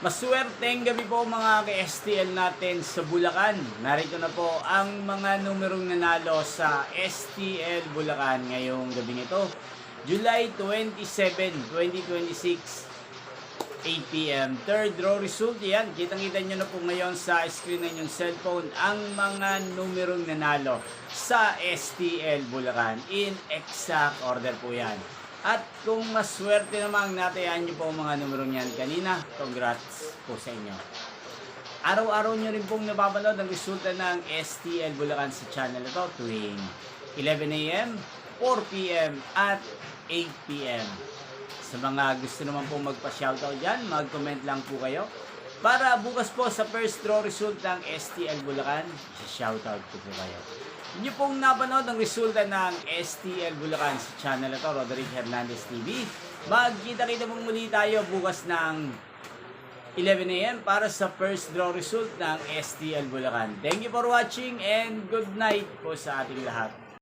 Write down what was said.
Maswerteng gabi po mga ka-STL natin sa Bulacan. Narito na po ang mga numerong nanalo sa STL Bulacan ngayong gabing ito. July 27, 2026, 8 p.m. Third row result yan. Kitang-kita nyo na po ngayon sa screen ng inyong cellphone ang mga numerong nanalo sa STL Bulacan. In exact order po yan. At kung maswerte namang natayaan nyo po ang mga numerong yan kanina, congrats po sa inyo. Araw-araw nyo rin pong napapanood ang resulta ng STL Bulacan sa channel ito tuwing 11 a.m., 4 p.m. at 8 p.m. Sa mga gusto naman pong magpa-shoutout dyan, mag-comment lang po kayo. Para bukas po sa first draw result ng STL Bulacan, shoutout po kayo. Inyo pong napanood ang resulta ng STL Bulacan sa channel ito, Roderick Hernandez TV. Magkita-kita mong muli tayo bukas ng 11 a.m. para sa first draw result ng STL Bulacan. Thank you for watching and good night po sa ating lahat.